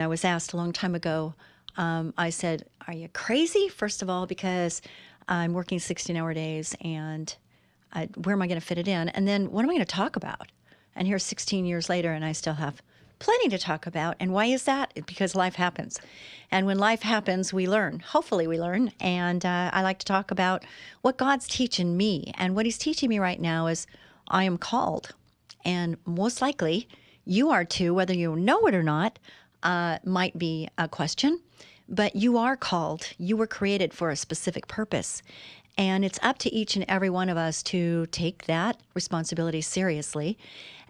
I was asked a long time ago, I said, are you crazy? First of all, because I'm working 16-hour days and where am I going to fit it in? And then what am I going to talk about? And here 16 years later, and I still have plenty to talk about. And why is that? Because life happens. And when life happens, we learn. Hopefully we learn. And I like to talk about what God's teaching me. And what he's teaching me right now is I am called. And most likely you are too, whether you know it or not, might be a question. But you are called. You were created for a specific purpose. And it's up to each and every one of us to take that responsibility seriously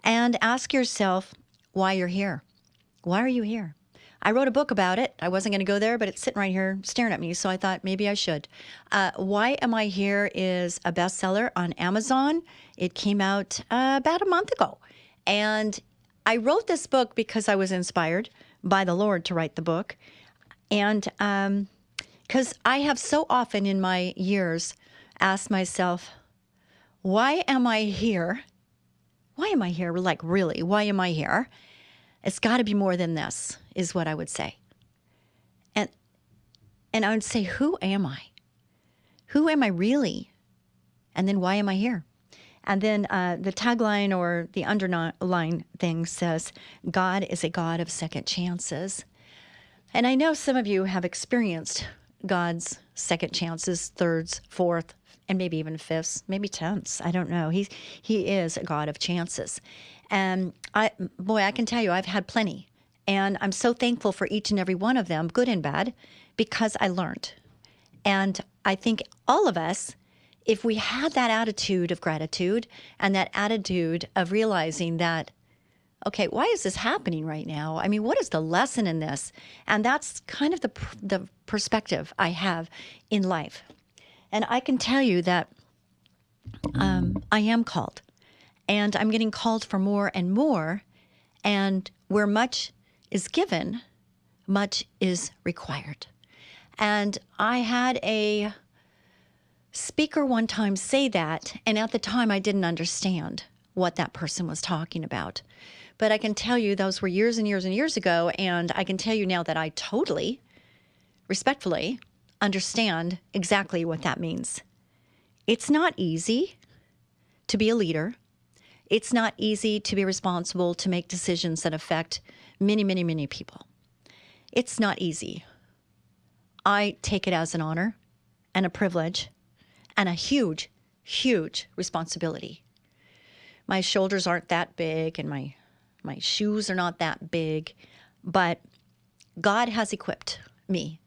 and ask yourself why you're here. Why are you here? I wrote a book about it. I wasn't going to go there, but it's sitting right here staring at me, so I thought maybe I should. Why Am I Here is a bestseller on Amazon. It came out about a month ago. And I wrote this book because I was inspired by the Lord to write the book. And because I have so often in my years asked myself, why am I here? Why am I here? Like, really, why am I here? It's got to be more than this, is what I would say. And I would say, who am I? Who am I really? And then why am I here? And then the tagline or the underline thing says, God is a God of second chances. And I know some of you have experienced God's second chances, thirds, fourth, and maybe even fifths, maybe tenths. I don't know. He is a God of chances. And I can tell you, I've had plenty. And I'm so thankful for each and every one of them, good and bad, because I learned. And I think all of us, if we had that attitude of gratitude and that attitude of realizing that, okay, why is this happening right now? I mean, what is the lesson in this? And that's kind of the perspective I have in life. And I can tell you that I am called. And I'm getting called for more and more. And where much is given, much is required. And I had a speaker one time say that, and at the time I didn't understand what that person was talking about. But I can tell you those were years and years and years ago, and I can tell you now that I totally, respectfully, understand exactly what that means. It's not easy to be a leader. It's not easy to be responsible to make decisions that affect many, many, many people. It's not easy. I take it as an honor and a privilege and a huge, huge responsibility. My shoulders aren't that big and my shoes are not that big, but God has equipped me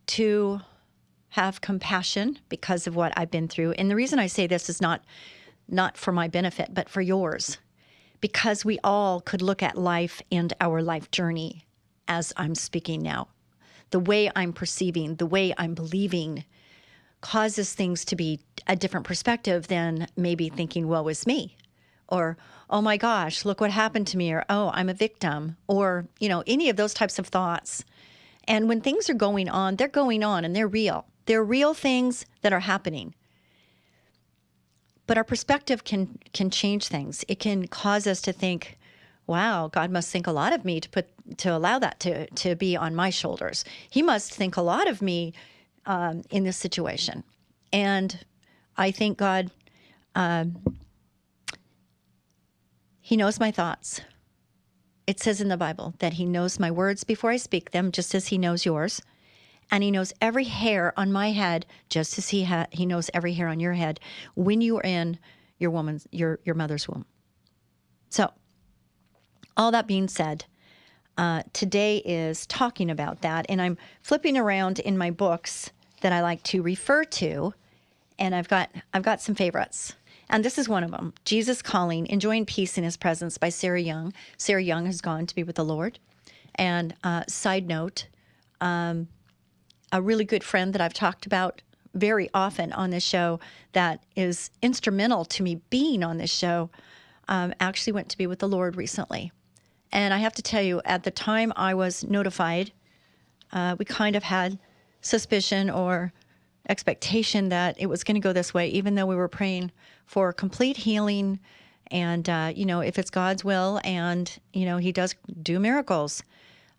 to have compassion because of what I've been through. And the reason I say this is not for my benefit, but for yours, because we all could look at life and our life journey as I'm speaking now. The way I'm perceiving, the way I'm believing causes things to be a different perspective than maybe thinking, woe is me, or, oh my gosh, look what happened to me, or, oh, I'm a victim, or, any of those types of thoughts. And when things are going on, they're going on and they're real. They're real things that are happening. But our perspective can change things. It can cause us to think, wow, God must think a lot of me to allow that to be on my shoulders. He must think a lot of me in this situation. And I think God, he knows my thoughts. It says in the Bible that he knows my words before I speak them, just as he knows yours. And he knows every hair on my head, just as he knows every hair on your head when you are in your mother's womb. So, all that being said, today is talking about that, and I'm flipping around in my books that I like to refer to, and I've got some favorites. And this is one of them, Jesus Calling, Enjoying Peace in His Presence by Sarah Young. Sarah Young has gone to be with the Lord. And side note, a really good friend that I've talked about very often on this show that is instrumental to me being on this show actually went to be with the Lord recently. And I have to tell you, at the time I was notified, we kind of had suspicion or expectation that it was going to go this way, even though we were praying for complete healing and, if it's God's will and, he does do miracles,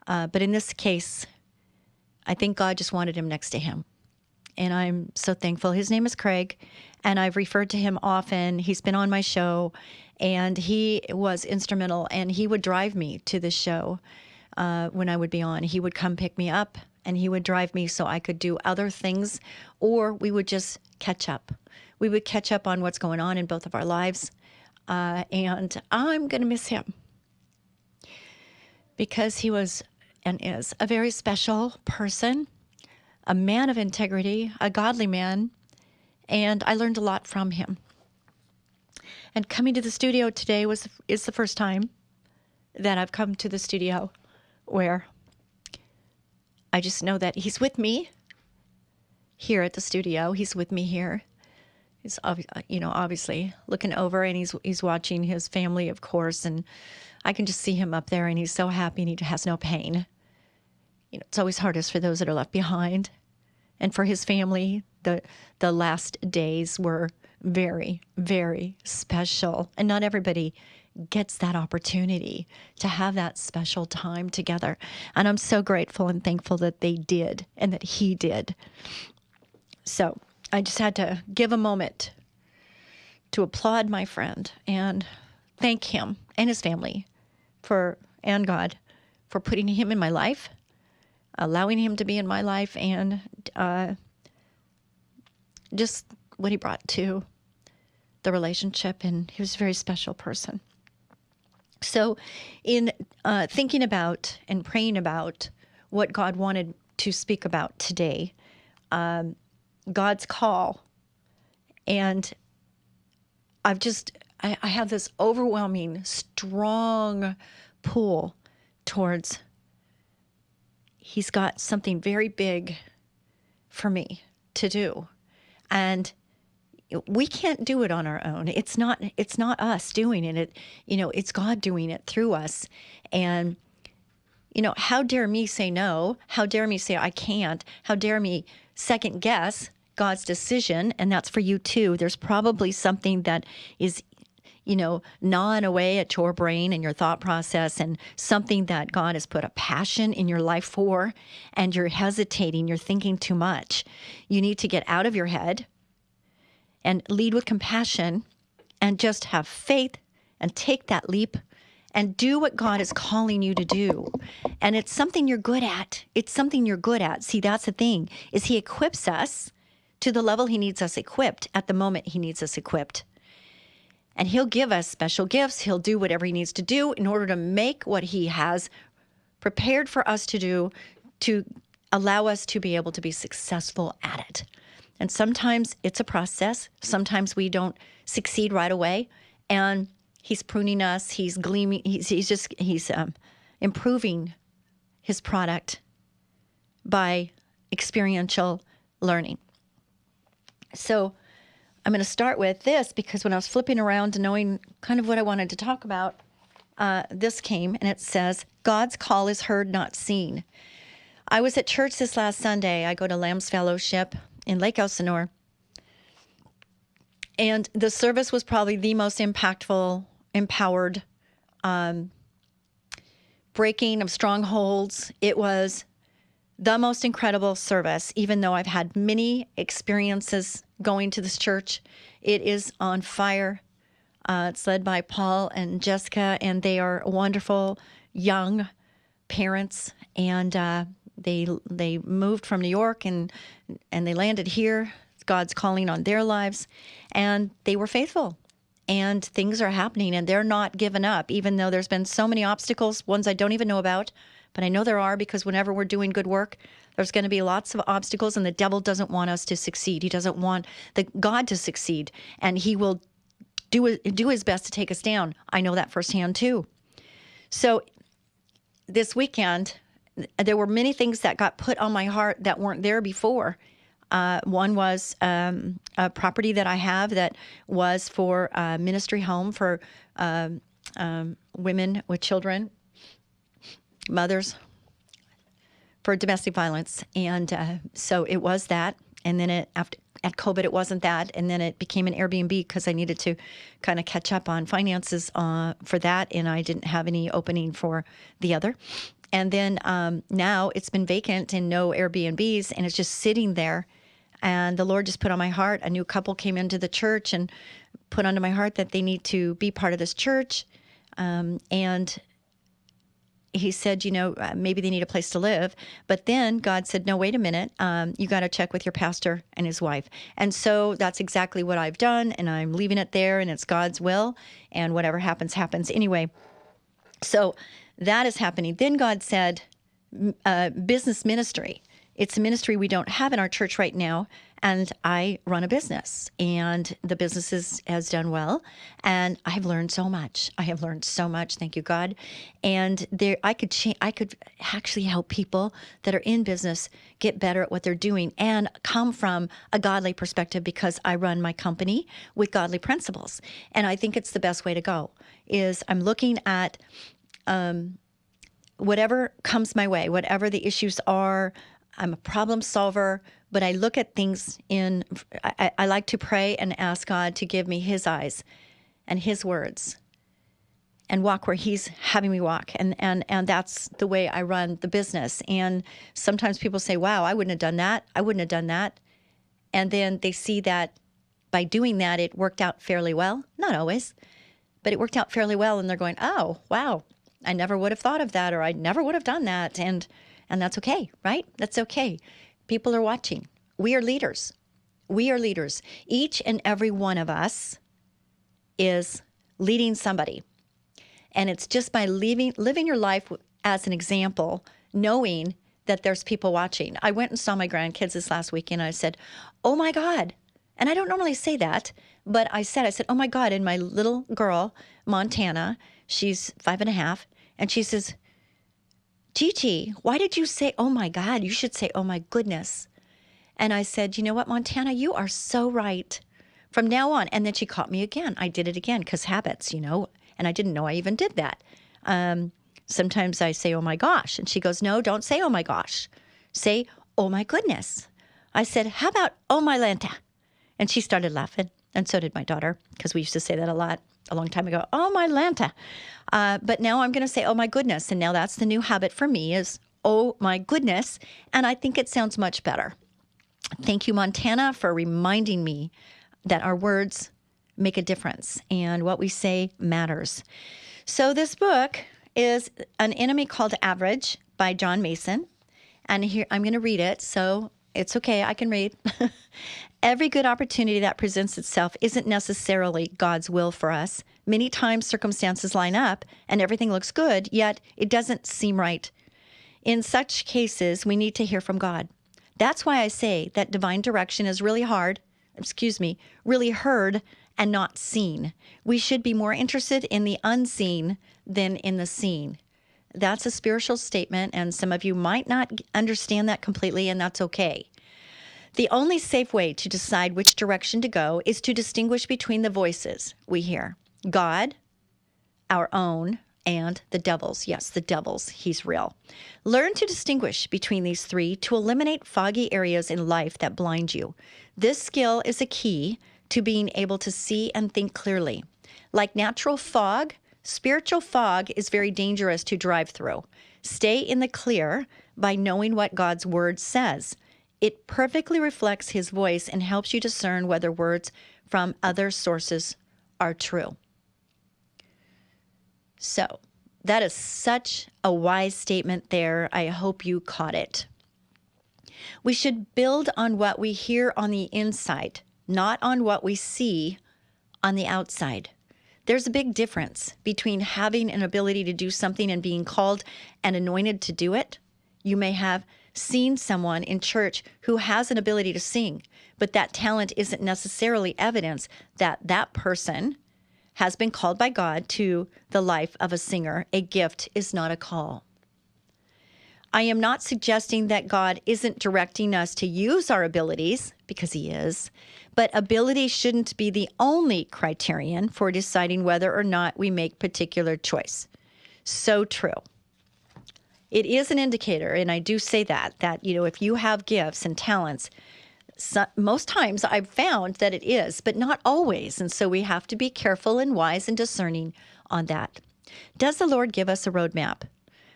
But in this case, I think God just wanted him next to him. And I'm so thankful. His name is Craig, and I've referred to him often. He's been on my show, and he was instrumental, and he would drive me to the show when I would be on. He would come pick me up, and he would drive me so I could do other things, or we would just catch up. We would catch up on what's going on in both of our lives, and I'm going to miss him because he was and is a very special person, a man of integrity, a godly man, and I learned a lot from him. And coming to the studio today is the first time that I've come to the studio where I just know that he's with me here at the studio. He's with me here. He's obviously looking over, and he's watching his family, of course, and I can just see him up there, and he's so happy, and he has no pain. It's always hardest for those that are left behind. And for his family, the last days were very, very special. And not everybody gets that opportunity to have that special time together. And I'm so grateful and thankful that they did and that he did. So I just had to give a moment to applaud my friend and thank him and his family and God for putting him in my life, allowing him to be in my life, and just what he brought to the relationship. And he was a very special person. So in thinking about and praying about what God wanted to speak about today, God's call, and I have this overwhelming, strong pull towards he's got something very big for me to do. And we can't do it on our own. It's not us doing it. It's God doing it through us. And, how dare me say no? How dare me say I can't? How dare me second guess God's decision? And that's for you too. There's probably something that is gnawing away at your brain and your thought process, and something that God has put a passion in your life for, and you're hesitating, you're thinking too much. You need to get out of your head and lead with compassion and just have faith and take that leap and do what God is calling you to do. And it's something you're good at. It's something you're good at. See, that's the thing, is he equips us to the level he needs us equipped at the moment he needs us equipped. And he'll give us special gifts. He'll do whatever he needs to do in order to make what he has prepared for us to do, to allow us to be able to be successful at it. And sometimes it's a process. Sometimes we don't succeed right away. And he's pruning us. He's gleaming. He's improving his product by experiential learning. So I'm going to start with this because when I was flipping around and knowing kind of what I wanted to talk about, this came, and it says, God's call is heard, not seen. I was at church this last Sunday. I go to Lamb's Fellowship in Lake Elsinore, and the service was probably the most impactful, empowered, breaking of strongholds. It was the most incredible service, even though I've had many experiences going to this church. It is on fire. It's led by Paul and Jessica, and they are wonderful young parents. And they moved from New York and they landed here. God's calling on their lives, and they were faithful. And things are happening, and they're not giving up, even though there's been so many obstacles, ones I don't even know about. But I know there are, because whenever we're doing good work, there's going to be lots of obstacles, and the devil doesn't want us to succeed. He doesn't want God to succeed, and he will do his best to take us down. I know that firsthand too. So this weekend, there were many things that got put on my heart that weren't there before. One was a property that I have that was for a ministry home for women with children, mothers, for domestic violence. And so it was that. And then at COVID, it wasn't that. And then it became an Airbnb because I needed to kind of catch up on finances for that. And I didn't have any opening for the other. And then now it's been vacant and no Airbnbs, and it's just sitting there. And the Lord just put on my heart. A new couple came into the church and put onto my heart that they need to be part of this church. And he said, maybe they need a place to live. But then God said, no, wait a minute. You got to check with your pastor and his wife. And so that's exactly what I've done. And I'm leaving it there, and it's God's will. And whatever happens, happens. Anyway, so that is happening. Then God said, business ministry. It's a ministry we don't have in our church right now. And I run a business, and the business has done well. And I have learned so much. I have learned so much. Thank you, God. And I could actually help people that are in business get better at what they're doing and come from a godly perspective, because I run my company with godly principles. And I think it's the best way to go. Is I'm looking at whatever comes my way, whatever the issues are. I'm a problem solver, but I look at things I like to pray and ask God to give me his eyes and his words and walk where he's having me walk. And that's the way I run the business. And sometimes people say, wow, I wouldn't have done that. I wouldn't have done that. And then they see that by doing that, it worked out fairly well. Not always, but it worked out fairly well. And they're going, oh, wow, I never would have thought of that, or I never would have done that. And that's okay, right? That's okay. People are watching. We are leaders. We are leaders. Each and every one of us is leading somebody. And it's just by living your life as an example, knowing that there's people watching. I went and saw my grandkids this last weekend, and I said, oh my God. And I don't normally say that, but I said, oh my God. And my little girl, Montana, she's 5.5, and she says, Gigi, why did you say, oh my God? You should say, oh my goodness. And I said, you know what, Montana, you are so right from now on. And then she caught me again. I did it again because habits, and I didn't know I even did that. Sometimes I say, oh my gosh. And she goes, no, don't say, oh my gosh. Say, oh my goodness. I said, how about, oh my Lanta? And she started laughing. And so did my daughter, because we used to say that a lot a long time ago. Oh my Lanta. But now I'm going to say, oh my goodness. And now that's the new habit for me is, oh my goodness. And I think it sounds much better. Thank you, Montana, for reminding me that our words make a difference and what we say matters. So this book is An Enemy Called Average by John Mason. And here I'm going to read it. So it's okay. I can read. Every good opportunity that presents itself isn't necessarily God's will for us. Many times circumstances line up and everything looks good, yet it doesn't seem right. In such cases, we need to hear from God. That's why I say that divine direction is really heard and not seen. We should be more interested in the unseen than in the seen. That's a spiritual statement, and some of you might not understand that completely, and that's okay. The only safe way to decide which direction to go is to distinguish between the voices we hear. God, our own, and the devil's. Yes, the devil's. He's real. Learn to distinguish between these three to eliminate foggy areas in life that blind you. This skill is a key to being able to see and think clearly. Like natural fog, spiritual fog is very dangerous to drive through. Stay in the clear by knowing what God's word says. It perfectly reflects his voice and helps you discern whether words from other sources are true. So that is such a wise statement there. I hope you caught it. We should build on what we hear on the inside, not on what we see on the outside. There's a big difference between having an ability to do something and being called and anointed to do it. You may have seen someone in church who has an ability to sing, but that talent isn't necessarily evidence that that person has been called by God to the life of a singer. A gift is not a call. I am not suggesting that God isn't directing us to use our abilities, because he is, but ability shouldn't be the only criterion for deciding whether or not we make particular choice. So true. It is an indicator, and I do say that if you have gifts and talents, most times I've found that it is, but not always. And so we have to be careful and wise and discerning on that. Does the Lord give us a roadmap?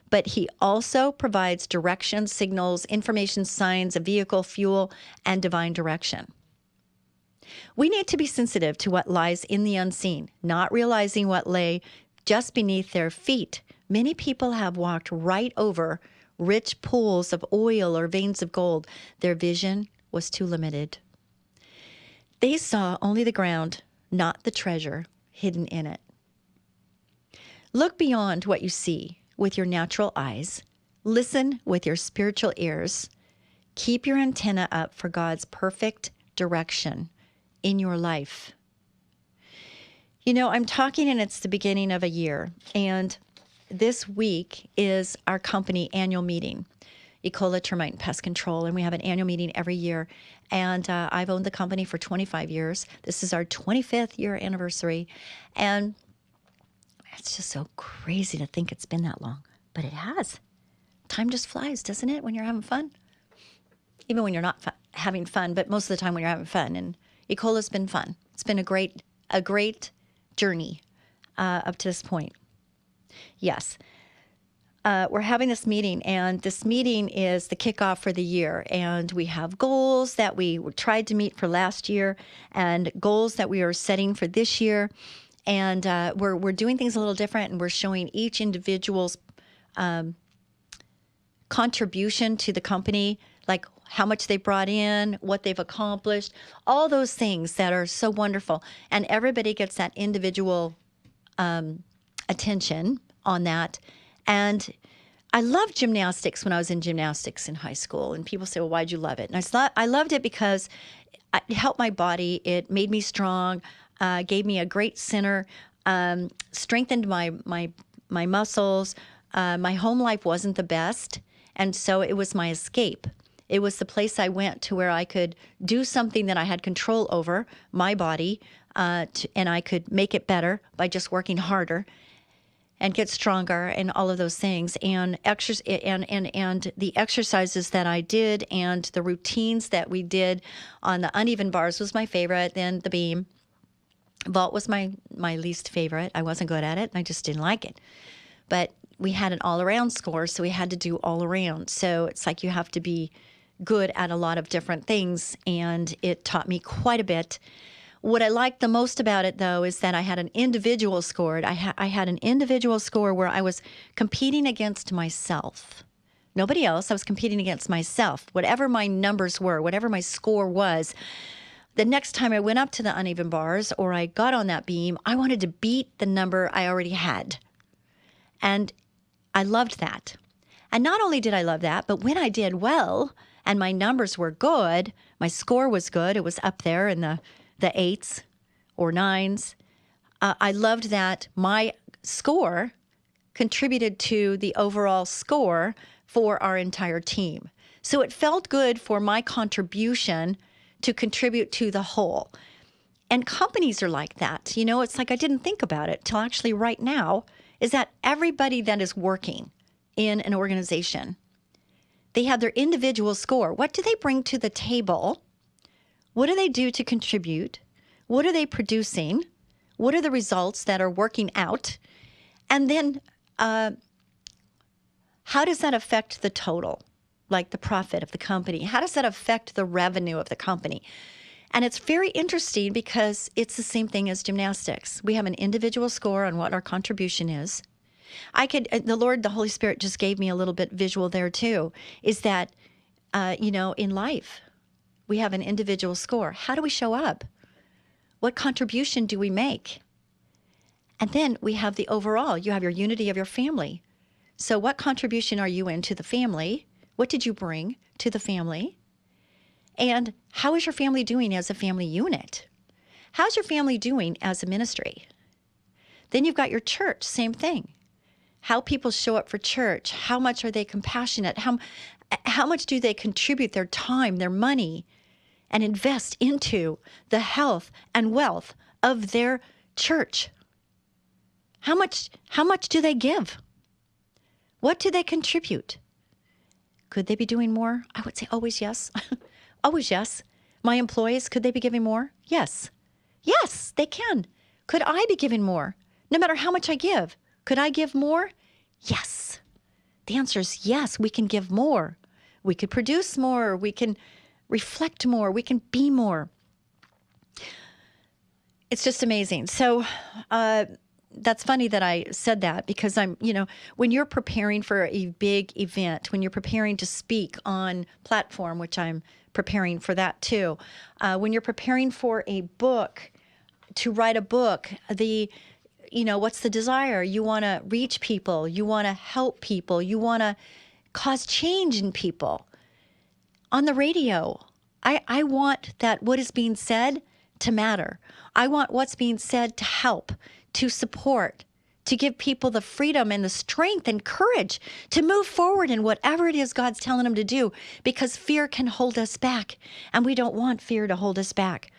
but he also provides direction, signals, information, signs, a vehicle, fuel, and divine direction. We need to be sensitive to what lies in the unseen, not realizing what lay just beneath their feet. Many people have walked right over rich pools of oil or veins of gold. Their vision was too limited. They saw only the ground, not the treasure hidden in it. Look beyond what you see with your natural eyes. Listen with your spiritual ears. Keep your antenna up for God's perfect direction in your life. You know, I'm talking and it's the beginning of a year, and this week is our company annual meeting, Ecola Termite and Pest Control, and we have an annual meeting every year. And I've owned the company for 25 years. This is our 25th year anniversary, and it's just so crazy to think it's been that long, but it has. Time just flies, doesn't it, when you're having fun? Even when you're not having fun, but most of the time when you're having fun. And Ecola's been fun. It's been a great journey up to this point. Yes. We're having this meeting, and this meeting is the kickoff for the year. And we have goals that we tried to meet for last year and goals that we are setting for this year. And we're doing things a little different, and we're showing each individual's contribution to the company, like how much they brought in, what they've accomplished, all those things that are so wonderful. And everybody gets that individual attention on that. And I loved gymnastics when I was in gymnastics in high school. And people say, well, why'd you love it? And I loved it because it helped my body. It made me strong, gave me a great center, strengthened my muscles. My home life wasn't the best. And so it was my escape. It was the place I went to where I could do something that I had control over, my body, and I could make it better by just working harder and get stronger and all of those things. And and the exercises that I did and the routines that we did on the uneven bars was my favorite. Then the beam. Vault was my least favorite. I wasn't good at it. I just didn't like it. But we had an all-around score, so we had to do all around. So it's like you have to be good at a lot of different things, and it taught me quite a bit. What I liked the most about it, though, is that I had an individual score. I had an individual score where I was competing against myself. Nobody else. I was competing against myself. Whatever my numbers were, whatever my score was, the next time I went up to the uneven bars or I got on that beam, I wanted to beat the number I already had. And I loved that. And not only did I love that, but when I did well and my numbers were good, my score was good, it was up there in the 8s or 9s, I loved that my score contributed to the overall score for our entire team. So it felt good for my contribution to contribute to the whole. And companies are like that. You know, it's like I didn't think about it till actually right now, is that everybody that is working in an organization, they have their individual score. What do they bring to the table? What do they do to contribute? What are they producing? What are the results that are working out? And then how does that affect the total, like the profit of the company? How does that affect the revenue of the company? And it's very interesting because it's the same thing as gymnastics. We have an individual score on what our contribution is. The Holy Spirit just gave me a little bit visual there too, is that, in life, we have an individual score. How do we show up? What contribution do we make? And then we have the overall. You have your unity of your family. So what contribution are you in to the family? What did you bring to the family? And how is your family doing as a family unit? How's your family doing as a ministry? Then you've got your church, same thing. How people show up for church. How much are they compassionate? How much do they contribute their time, their money, and invest into the health and wealth of their church? How much do they give? What do they contribute? Could they be doing more? I would say always yes. Always yes. My employees, could they be giving more? Yes. Yes, they can. Could I be giving more? No matter how much I give, could I give more? Yes. The answer is yes, we can give more. We could produce more. We can reflect more. We can be more. It's just amazing. So that's funny that I said that, because when you're preparing for a big event, when you're preparing to speak on platform, which I'm preparing for that too, when you're preparing for a book, to write a book, what's the desire? You want to reach people. You want to help people. You want to cause change in people. On the radio, I want that what is being said to matter. I want what's being said to help, to support, to give people the freedom and the strength and courage to move forward in whatever it is God's telling them to do, because fear can hold us back, and we don't want fear to hold us back.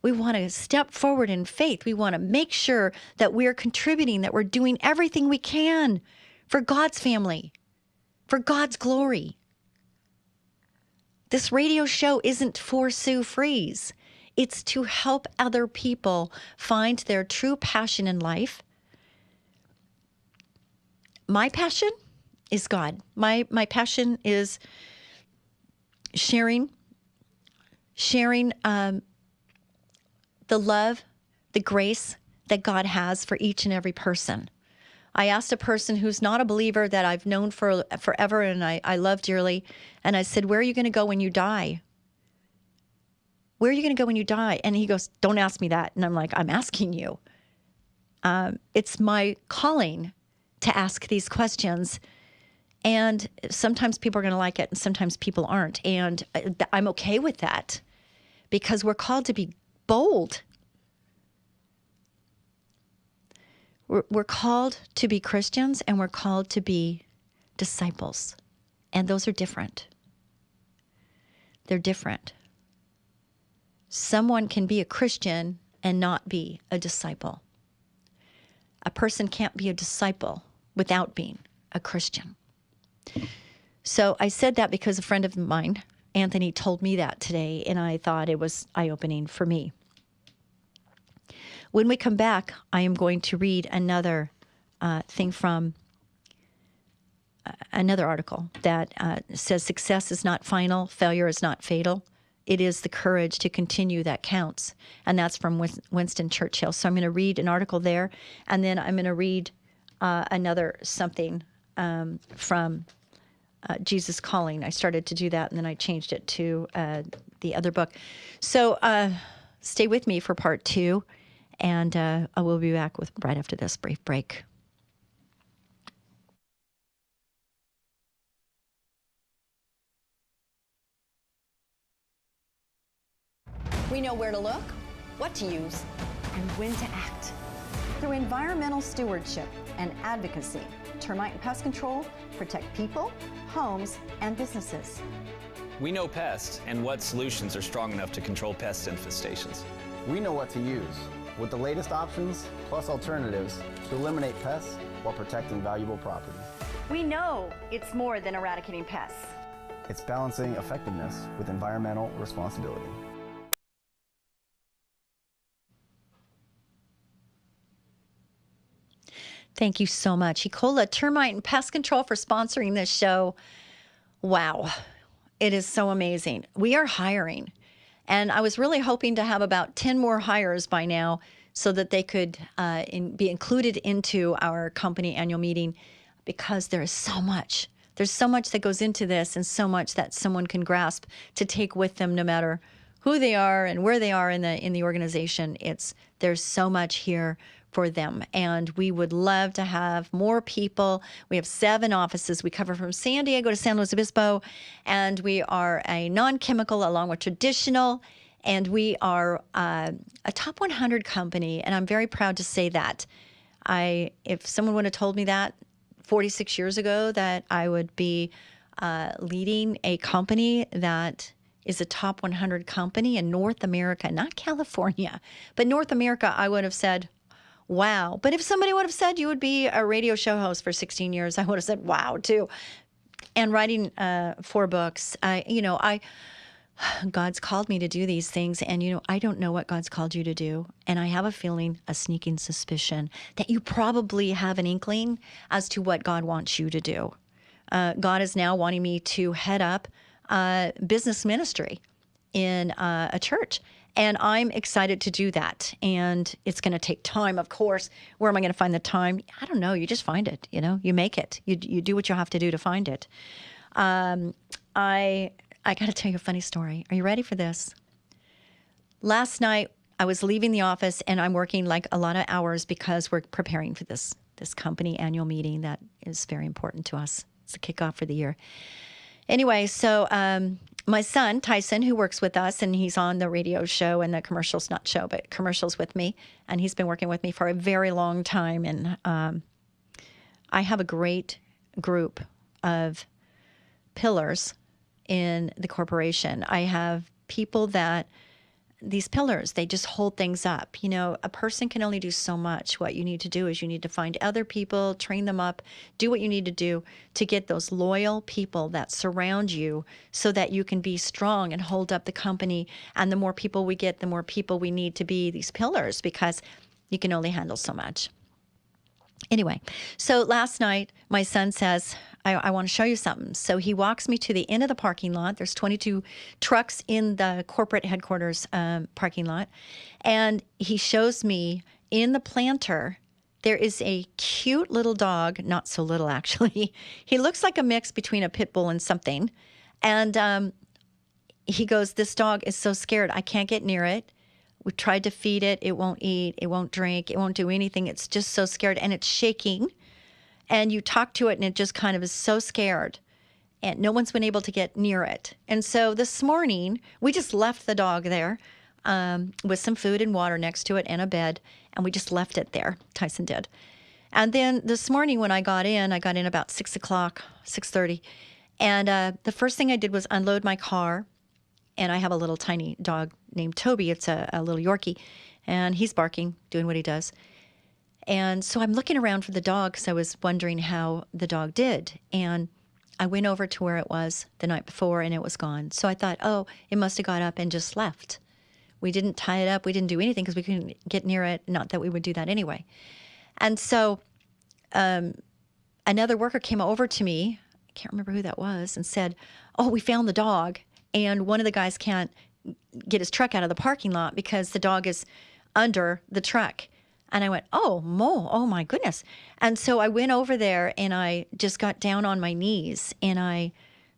We want to step forward in faith. We want to make sure that we're contributing, that we're doing everything we can for God's family, for God's glory. This radio show isn't for Sue Fries. It's to help other people find their true passion in life. My passion is God. My passion is sharing the love, the grace that God has for each and every person. I asked a person who's not a believer that I've known for forever and I love dearly, and I said, where are you going to go when you die? Where are you going to go when you die? And he goes, don't ask me that. And I'm like, I'm asking you. It's my calling to ask these questions. And sometimes people are going to like it and sometimes people aren't. And I'm okay with that, because we're called to be bold. We're called to be Christians, and we're called to be disciples. And those are different. They're different. Someone can be a Christian and not be a disciple. A person can't be a disciple without being a Christian. So I said that because a friend of mine, Anthony, told me that today, and I thought it was eye-opening for me. When we come back, I am going to read another thing from another article that says success is not final, failure is not fatal. It is the courage to continue that counts. And that's from Winston Churchill. So I'm going to read an article there, and then I'm going to read another something from Jesus Calling. I started to do that, and then I changed it to the other book. So stay with me for part 2, and I will be back right after this brief break. We know where to look, what to use, and when to act. Through environmental stewardship and advocacy, Termite and Pest Control protect people, homes, and businesses. We know pests and what solutions are strong enough to control pest infestations. We know what to use, with the latest options plus alternatives to eliminate pests while protecting valuable property. We know it's more than eradicating pests. It's balancing effectiveness with environmental responsibility. Thank you so much, Ecola Termite and Pest Control, for sponsoring this show. Wow, it is so amazing. We are hiring, and I was really hoping to have about 10 more hires by now so that they could be included into our company annual meeting, because there is so much. There's so much that goes into this, and so much that someone can grasp to take with them, no matter who they are and where they are in the organization. There's so much here for them. And we would love to have more people. We have 7 offices. We cover from San Diego to San Luis Obispo, and we are a non-chemical along with traditional, and we are a top 100 company, and I'm very proud to say that. If someone would have told me that 46 years ago, that I would be leading a company that is a top 100 company in North America, not California, but North America, I would have said, wow. But if somebody would have said you would be a radio show host for 16 years, I would have said, wow, too. And writing 4 books, God's called me to do these things. And, I don't know what God's called you to do. And I have a feeling, a sneaking suspicion, that you probably have an inkling as to what God wants you to do. God is now wanting me to head up business ministry in a church. And I'm excited to do that. And it's going to take time, of course. Where am I going to find the time? I don't know. You just find it, you make it. You do what you have to do to find it. I got to tell you a funny story. Are you ready for this? Last night, I was leaving the office, and I'm working like a lot of hours because we're preparing for this company annual meeting that is very important to us. It's the kickoff for the year. Anyway, so my son, Tyson, who works with us, and he's on the radio show and the commercials, not show, but commercials with me, and he's been working with me for a very long time. And I have a great group of pillars in the corporation. I have people that, these pillars, they just hold things up. A person can only do so much. What you need to do is you need to find other people, train them up, do what you need to do to get those loyal people that surround you so that you can be strong and hold up the company. And the more people we get, the more people we need to be these pillars, because you can only handle so much. Anyway, so last night, my son says, I want to show you something. So he walks me to the end of the parking lot. There's 22 trucks in the corporate headquarters parking lot. And he shows me in the planter, there is a cute little dog, not so little actually. He looks like a mix between a pit bull and something. And he goes, this dog is so scared. I can't get near it. We tried to feed it. It won't eat. It won't drink. It won't do anything. It's just so scared, and it's shaking. And you talk to it, and it just kind of is so scared. And no one's been able to get near it. And so this morning, we just left the dog there with some food and water next to it and a bed. And we just left it there. Tyson did. And then this morning when I got in about 6 o'clock, 6:30. And the first thing I did was unload my car. And I have a little tiny dog named Toby. It's a little Yorkie. And he's barking, doing what he does. And so I'm looking around for the dog because I was wondering how the dog did. And I went over to where it was the night before, and it was gone. So I thought, oh, it must have got up and just left. We didn't tie it up. We didn't do anything because we couldn't get near it. Not that we would do that anyway. And so another worker came over to me, I can't remember who that was, and said, oh, we found the dog. And one of the guys can't get his truck out of the parking lot because the dog is under the truck. And I went, oh my goodness. And so I went over there, and I just got down on my knees, and I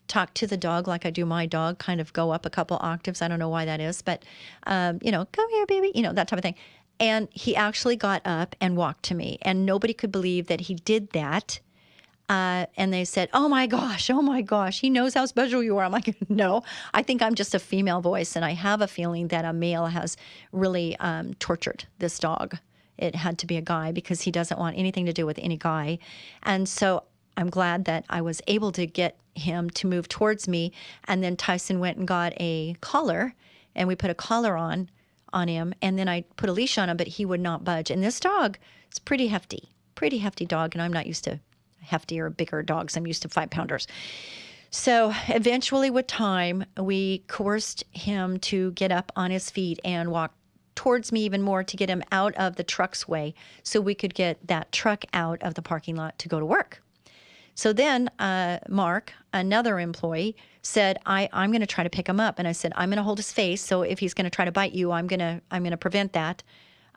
talked to the dog like I do my dog, kind of go up a couple octaves. I don't know why that is, but, come here, baby, that type of thing. And he actually got up and walked to me, and nobody could believe that he did that. And they said, oh my gosh, he knows how special you are. I'm like, no, I think I'm just a female voice. And I have a feeling that a male has really tortured this dog. It had to be a guy because he doesn't want anything to do with any guy. And so I'm glad that I was able to get him to move towards me. And then Tyson went and got a collar, and we put a collar on him. And then I put a leash on him, but he would not budge. And this dog is pretty hefty dog. And I'm not used to hefty or bigger dogs. I'm used to 5-pounders. So eventually with time, we coerced him to get up on his feet and walk towards me even more to get him out of the truck's way so we could get that truck out of the parking lot to go to work. So then Mark, another employee, said, I'm going to try to pick him up. And I said, I'm going to hold his face. So if he's going to try to bite you, I'm going to prevent that.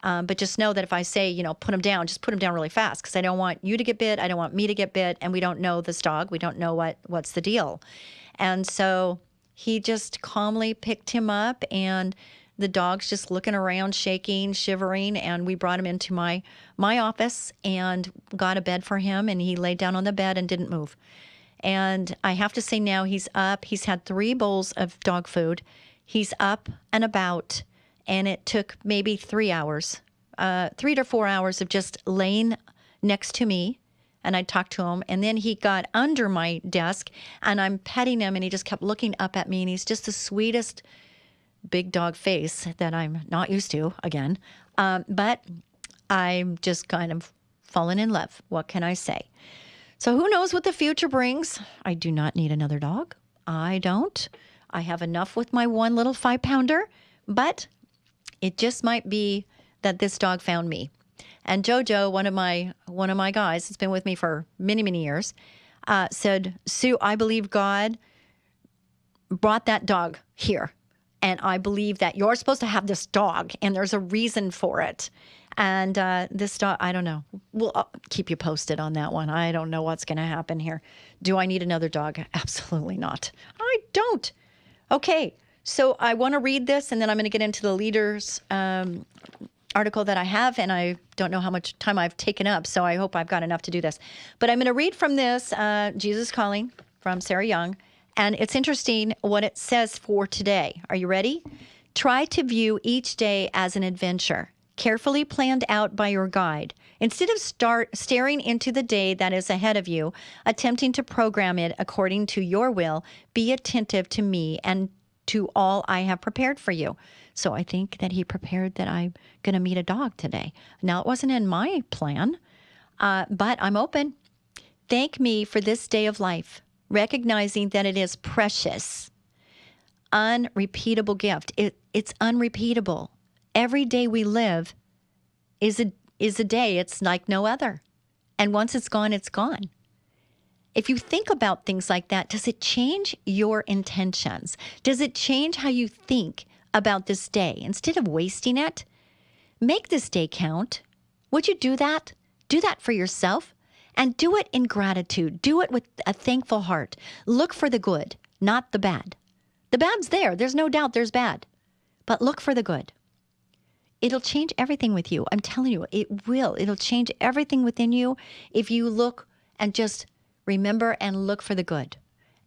But just know that if I say, put him down, just put him down really fast, because I don't want you to get bit. I don't want me to get bit. And we don't know this dog. We don't know what's the deal. And so he just calmly picked him up, and the dog's just looking around, shaking, shivering. And we brought him into my office and got a bed for him. And he laid down on the bed and didn't move. And I have to say now he's up. He's had 3 bowls of dog food. He's up and about. And it took maybe 3 hours, 3 to 4 hours of just laying next to me. And I talked to him. And then he got under my desk, and I'm petting him, and he just kept looking up at me. And he's just the sweetest big dog face that I'm not used to again. But I'm just kind of fallen in love. What can I say? So who knows what the future brings? I do not need another dog. I don't. I have enough with my one little 5-pounder, but it just might be that this dog found me. And Jojo, one of my guys, has been with me for many, many years. said, Sue, I believe God brought that dog here. And I believe that you're supposed to have this dog, and there's a reason for it. And this dog, I don't know. I'll keep you posted on that one. I don't know what's going to happen here. Do I need another dog? Absolutely not. I don't. Okay, so I want to read this, and then I'm going to get into the leaders article that I have, and I don't know how much time I've taken up, so I hope I've got enough to do this. But I'm going to read from this, Jesus Calling, from Sarah Young, and it's interesting what it says for today. Are you ready? Try to view each day as an adventure, carefully planned out by your guide. Instead of staring into the day that is ahead of you, attempting to program it according to your will, be attentive to me and to all I have prepared for you. So I think that he prepared that I'm going to meet a dog today. Now, it wasn't in my plan, but I'm open. Thank me for this day of life, recognizing that it is precious, unrepeatable gift. It's unrepeatable. Every day we live is a day. It's like no other. And once it's gone, it's gone. If you think about things like that, does it change your intentions? Does it change how you think about this day? Instead of wasting it, make this day count. Would you do that? Do that for yourself and do it in gratitude. Do it with a thankful heart. Look for the good, not the bad. The bad's there. There's no doubt there's bad. But look for the good. It'll change everything with you. I'm telling you, it will. It'll change everything within you if you look and just remember and look for the good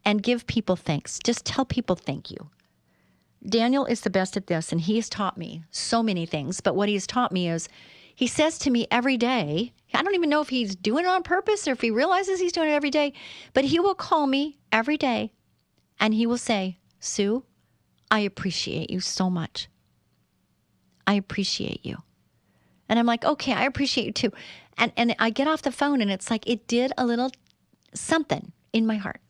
and give people thanks. Just tell people thank you. Daniel is the best at this, and he has taught me so many things. But what he's taught me is he says to me every day, I don't even know if he's doing it on purpose or if he realizes he's doing it every day, but he will call me every day and he will say, Sue, I appreciate you so much. I appreciate you. And I'm like, okay, I appreciate you too. And I get off the phone and it's like it did a little something in my heart.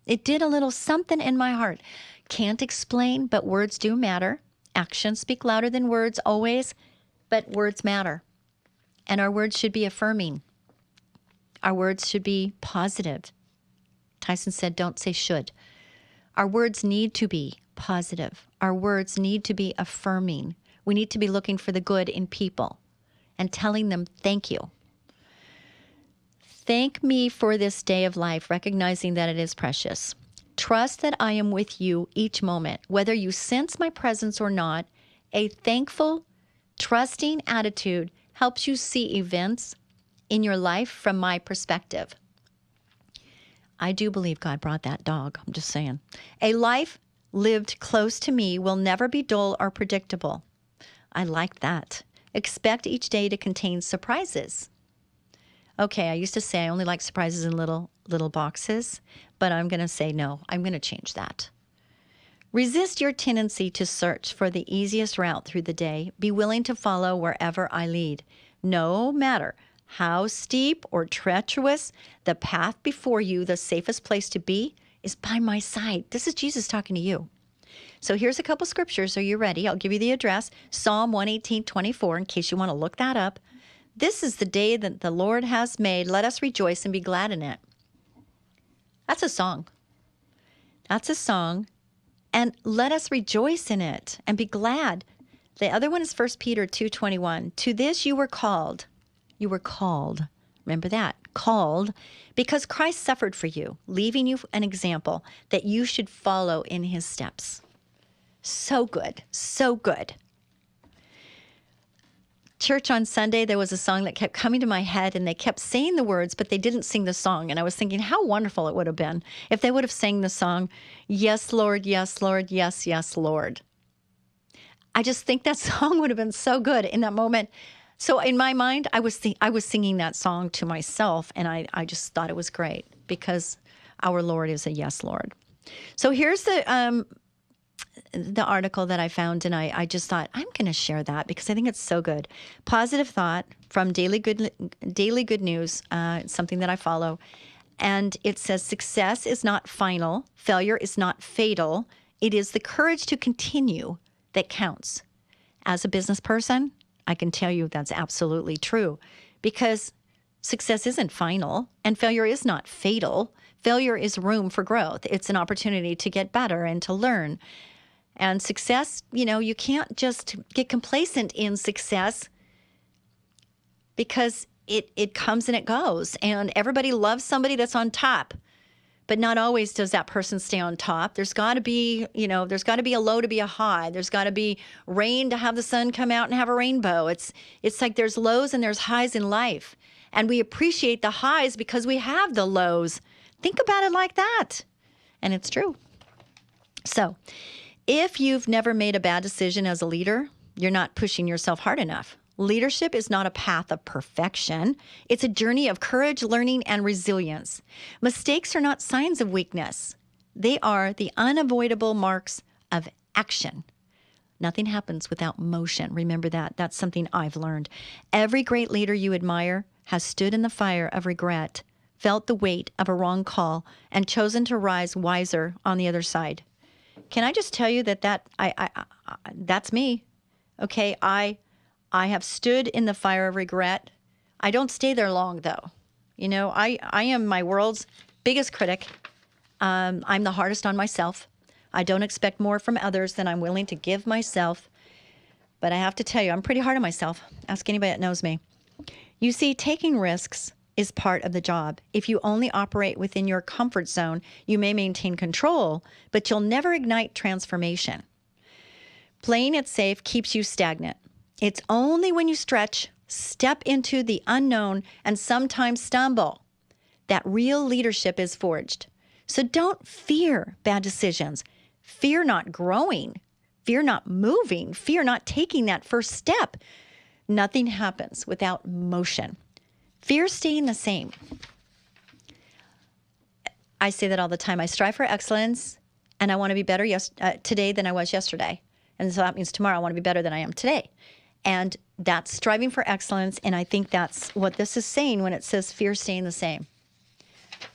It did a little something in my heart. Can't explain, but words do matter. Actions speak louder than words always, but words matter. And our words should be affirming. Our words should be positive. Tyson said, don't say should. Our words need to be positive. Our words need to be affirming. We need to be looking for the good in people and telling them thank you. Thank me for this day of life, recognizing that it is precious. Trust that I am with you each moment, whether you sense my presence or not. A thankful, trusting attitude helps you see events in your life from my perspective. I do believe God brought that dog. I'm just saying. A life lived close to me will never be dull or predictable. I like that. Expect each day to contain surprises. Okay, I used to say I only like surprises in little boxes, but I'm going to say no. I'm going to change that. Resist your tendency to search for the easiest route through the day. Be willing to follow wherever I lead. No matter how steep or treacherous the path before you, the safest place to be is by my side. This is Jesus talking to you. So here's a couple scriptures. Are you ready? I'll give you the address. Psalm 118:24, in case you want to look that up. This is the day that the Lord has made. Let us rejoice and be glad in it. That's a song. That's a song. And let us rejoice in it and be glad. The other one is 1 Peter 2:21. To this you were called. You were called. Remember that. Called because Christ suffered for you, leaving you an example that you should follow in his steps. So good. So good. Church on Sunday, there was a song that kept coming to my head, and they kept saying the words, but they didn't sing the song. And I was thinking how wonderful it would have been if they would have sang the song, yes, Lord, yes, yes, Lord. I just think that song would have been so good in that moment. So in my mind, I was singing that song to myself, and I just thought it was great because our Lord is a yes, Lord. So here's the article that I found, and I just thought, I'm going to share that because I think it's so good. Positive thought from Daily Good News, it's something that I follow. And it says, success is not final. Failure is not fatal. It is the courage to continue that counts. As a business person, I can tell you that's absolutely true because success isn't final and failure is not fatal. Failure is room for growth. It's an opportunity to get better and to learn. And success, you can't just get complacent in success because it comes and it goes. And everybody loves somebody that's on top. But not always does that person stay on top. There's got to be, there's got to be a low to be a high. There's got to be rain to have the sun come out and have a rainbow. It's like there's lows and there's highs in life. And we appreciate the highs because we have the lows. Think about it like that. And it's true. So if you've never made a bad decision as a leader, you're not pushing yourself hard enough. Leadership is not a path of perfection. It's a journey of courage, learning, and resilience. Mistakes are not signs of weakness. They are the unavoidable marks of action. Nothing happens without motion. Remember that. That's something I've learned. Every great leader you admire has stood in the fire of regret, felt the weight of a wrong call, and chosen to rise wiser on the other side. Can I just tell you that's me? Okay, I have stood in the fire of regret. I don't stay there long, though. I am my world's biggest critic. I'm the hardest on myself. I don't expect more from others than I'm willing to give myself. But I have to tell you, I'm pretty hard on myself. Ask anybody that knows me. You see, taking risks is part of the job. If you only operate within your comfort zone, you may maintain control, but you'll never ignite transformation. Playing it safe keeps you stagnant. It's only when you stretch, step into the unknown, and sometimes stumble that real leadership is forged. So don't fear bad decisions. Fear not growing. Fear not moving. Fear not taking that first step. Nothing happens without motion. Fear staying the same. I say that all the time. I strive for excellence, and I want to be better today than I was yesterday. And so that means tomorrow I want to be better than I am today. And that's striving for excellence, and I think that's what this is saying when it says fear staying the same.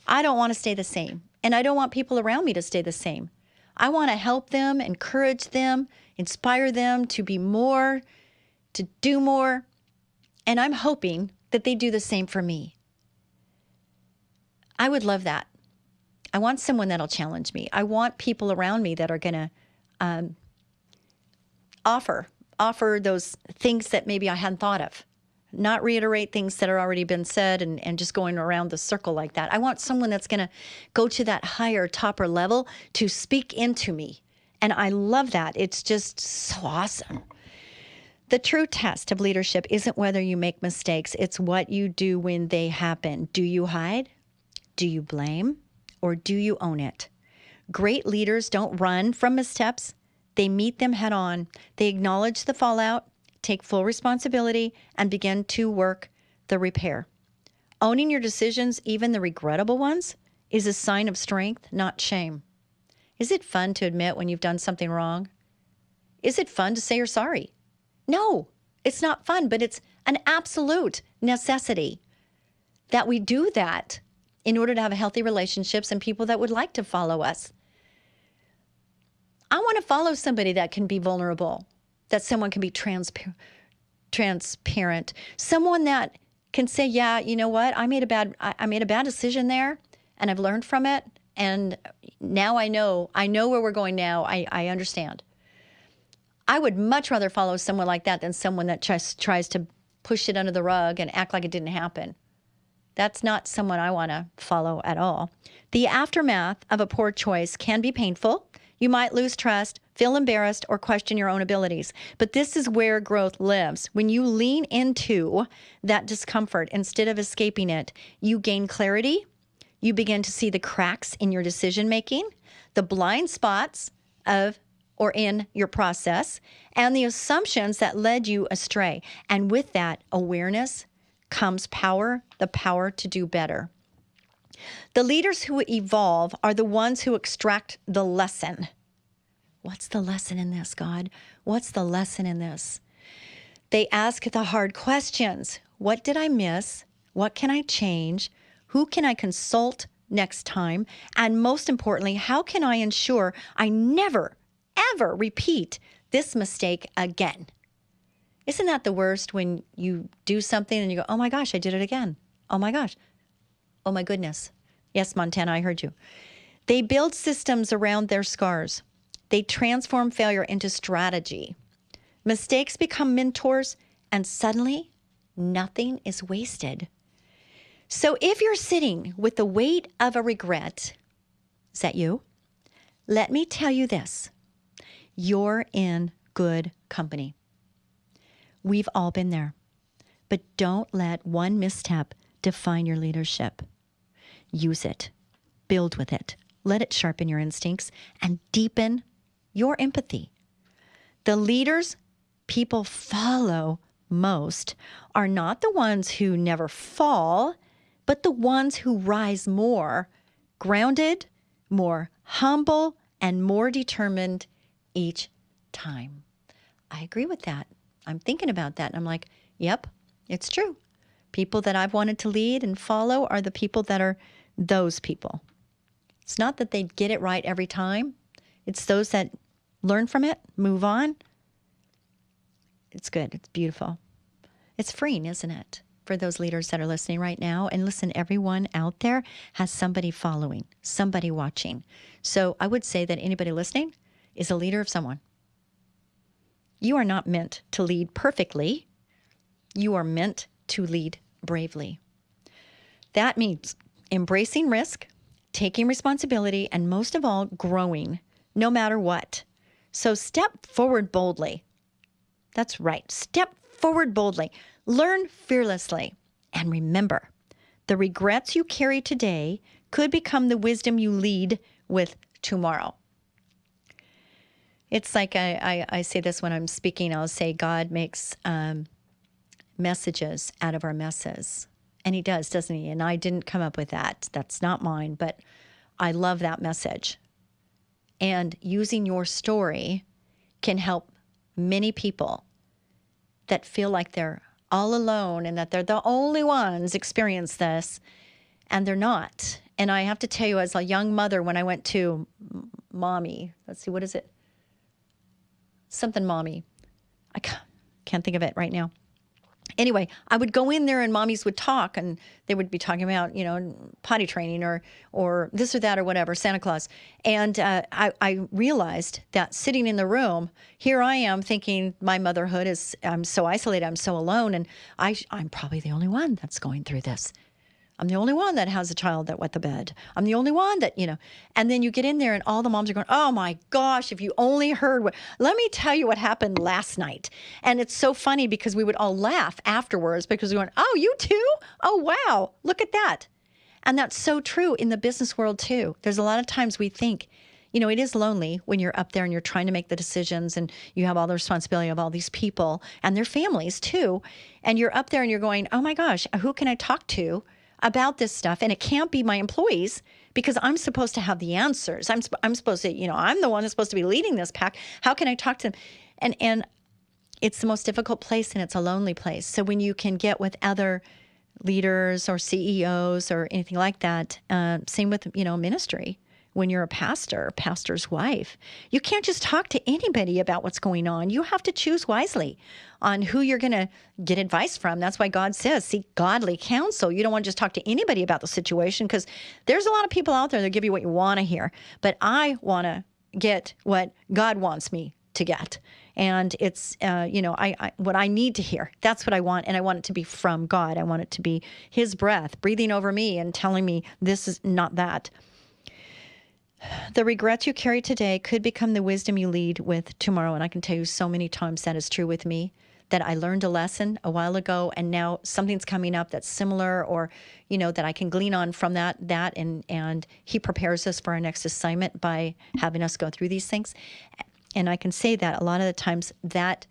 I don't want to stay the same, and I don't want people around me to stay the same. I want to help them, encourage them, inspire them to be more, to do more, and I'm hoping that they do the same for me. I would love that. I want someone that'll challenge me. I want people around me that are going to offer those things that maybe I hadn't thought of, not reiterate things that have already been said and just going around the circle like that. I want someone that's going to go to that higher, topper level to speak into me. And I love that. It's just so awesome. The true test of leadership isn't whether you make mistakes. It's what you do when they happen. Do you hide? Do you blame? Or do you own it? Great leaders don't run from missteps. They meet them head on. They acknowledge the fallout, take full responsibility, and begin to work the repair. Owning your decisions, even the regrettable ones, is a sign of strength, not shame. Is it fun to admit when you've done something wrong? Is it fun to say you're sorry? No, it's not fun, but it's an absolute necessity that we do that in order to have healthy relationships and people that would like to follow us. I want to follow somebody that can be vulnerable, that someone can be transparent, someone that can say, yeah, you know what, I made a bad decision there, and I've learned from it, and now I know where we're going now. I understand. I would much rather follow someone like that than someone that just tries to push it under the rug and act like it didn't happen. That's not someone I want to follow at all. The aftermath of a poor choice can be painful. You might lose trust, feel embarrassed, or question your own abilities. But this is where growth lives. When you lean into that discomfort instead of escaping it, you gain clarity. You begin to see the cracks in your decision-making, the blind spots in your process, and the assumptions that led you astray. And with that awareness comes power, the power to do better. The leaders who evolve are the ones who extract the lesson. What's the lesson in this, God? What's the lesson in this? They ask the hard questions. What did I miss? What can I change? Who can I consult next time? And most importantly, how can I ensure I never, ever repeat this mistake again? Isn't that the worst when you do something and you go, oh my gosh, I did it again. Oh my gosh. Oh my goodness. Yes, Montana, I heard you. They build systems around their scars. They transform failure into strategy. Mistakes become mentors, and suddenly nothing is wasted. So if you're sitting with the weight of a regret, is that you? Let me tell you this. You're in good company. We've all been there. But don't let one misstep define your leadership. Use it. Build with it. Let it sharpen your instincts and deepen your empathy. The leaders people follow most are not the ones who never fall, but the ones who rise more grounded, more humble, and more determined each time. I agree with that. I'm thinking about that, and I'm like, yep, it's true. People that I've wanted to lead and follow are the people that are those people. It's not that they get it right every time. It's those that learn from it, move on. It's good. It's beautiful. It's freeing, isn't it? For those leaders that are listening right now. And listen, everyone out there has somebody following, somebody watching. So I would say that anybody listening is a leader of someone. You are not meant to lead perfectly. You are meant to lead bravely. That means embracing risk, taking responsibility, and most of all, growing, no matter what. So step forward boldly. That's right. Step forward boldly. Learn fearlessly. And remember, the regrets you carry today could become the wisdom you lead with tomorrow. It's like I say this when I'm speaking. I'll say God makes messages out of our messes. And he does, doesn't he? And I didn't come up with that. That's not mine. But I love that message. And using your story can help many people that feel like they're all alone and that they're the only ones experience this, and they're not. And I have to tell you, as a young mother, when I went to mommy, let's see, what is it? Something mommy. I can't think of it right now. Anyway, I would go in there and mommies would talk, and they would be talking about, potty training or this or that or whatever, Santa Claus. And I realized that sitting in the room, here I am thinking my motherhood is, I'm so isolated, I'm so alone, and I'm probably the only one that's going through this. I'm the only one that has a child that wet the bed. I'm the only one that, and then you get in there and all the moms are going, oh my gosh, if you only heard let me tell you what happened last night. And it's so funny because we would all laugh afterwards because we went, oh, you too? Oh, wow. Look at that. And that's so true in the business world too. There's a lot of times we think, it is lonely when you're up there and you're trying to make the decisions and you have all the responsibility of all these people and their families too. And you're up there and you're going, oh my gosh, who can I talk to about this stuff? And it can't be my employees because I'm supposed to have the answers. I'm supposed to, I'm the one that's supposed to be leading this pack. How can I talk to them? And it's the most difficult place and it's a lonely place. So when you can get with other leaders or CEOs or anything like that, same with, ministry. When you're a pastor's wife, you can't just talk to anybody about what's going on. You have to choose wisely on who you're going to get advice from. That's why God says, seek godly counsel. You don't want to just talk to anybody about the situation because there's a lot of people out there that give you what you want to hear. But I want to get what God wants me to get. And it's, what I need to hear. That's what I want. And I want it to be from God. I want it to be his breath breathing over me and telling me this is not that. The regrets you carry today could become the wisdom you lead with tomorrow. And I can tell you so many times that is true with me, that I learned a lesson a while ago and now something's coming up that's similar or, that I can glean on from that and he prepares us for our next assignment by having us go through these things. And I can say that a lot of the times that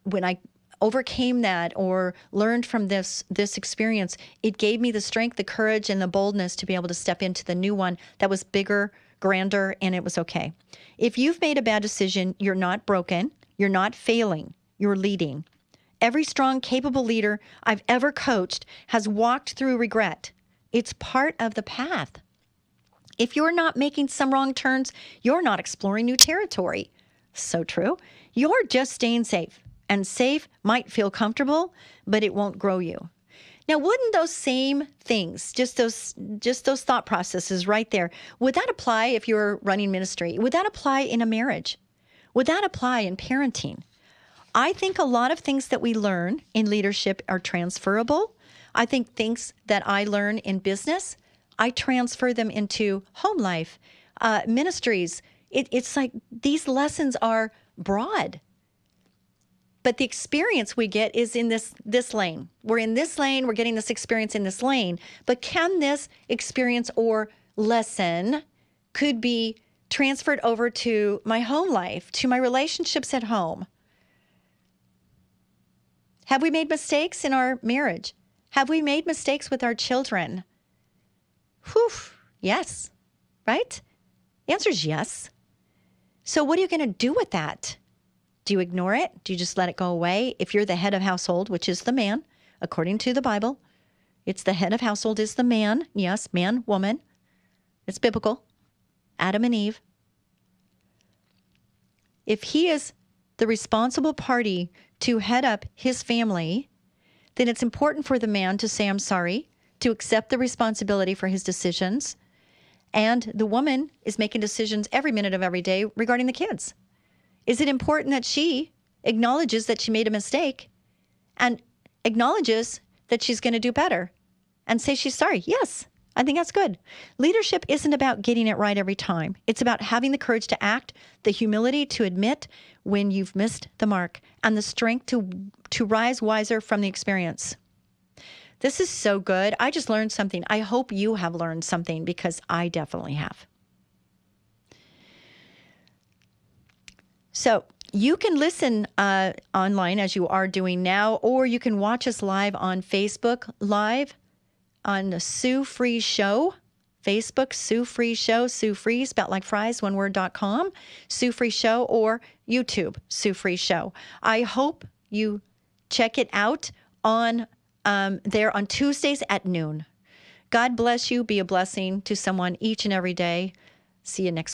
when I overcame that or learned from this experience, it gave me the strength, the courage, and the boldness to be able to step into the new one that was bigger, grander, and it was okay. If you've made a bad decision, you're not broken, you're not failing, you're leading. Every strong, capable leader I've ever coached has walked through regret. It's part of the path. If you're not making some wrong turns, you're not exploring new territory. So true. You're just staying safe. And safe might feel comfortable, but it won't grow you. Now, wouldn't those same things, just those thought processes right there, would that apply if you're running ministry? Would that apply in a marriage? Would that apply in parenting? I think a lot of things that we learn in leadership are transferable. I think things that I learn in business, I transfer them into home life, ministries. It's like these lessons are broad. But the experience we get is in this lane. We're in this lane. We're getting this experience in this lane. But can this experience or lesson could be transferred over to my home life, to my relationships at home? Have we made mistakes in our marriage? Have we made mistakes with our children? Whew, yes, right? The answer is yes. So what are you going to do with that? Do you ignore it? Do you just let it go away? If you're the head of household, which is the man, according to the Bible, it's the head of household is the man. Yes, man, woman. It's biblical. Adam and Eve. If he is the responsible party to head up his family, then it's important for the man to say, I'm sorry, to accept the responsibility for his decisions. And the woman is making decisions every minute of every day regarding the kids. Is it important that she acknowledges that she made a mistake and acknowledges that she's going to do better and say she's sorry? Yes, I think that's good. Leadership isn't about getting it right every time. It's about having the courage to act, the humility to admit when you've missed the mark, and the strength to rise wiser from the experience. This is so good. I just learned something. I hope you have learned something because I definitely have. So you can listen online as you are doing now, or you can watch us live on Facebook Live on the Sue Fries Show. Facebook, Sue Fries Show, Sue Fries, spelled like fries, oneword.com, Sue Fries Show, or YouTube, Sue Fries Show. I hope you check it out on there on Tuesdays at noon. God bless you. Be a blessing to someone each and every day. See you next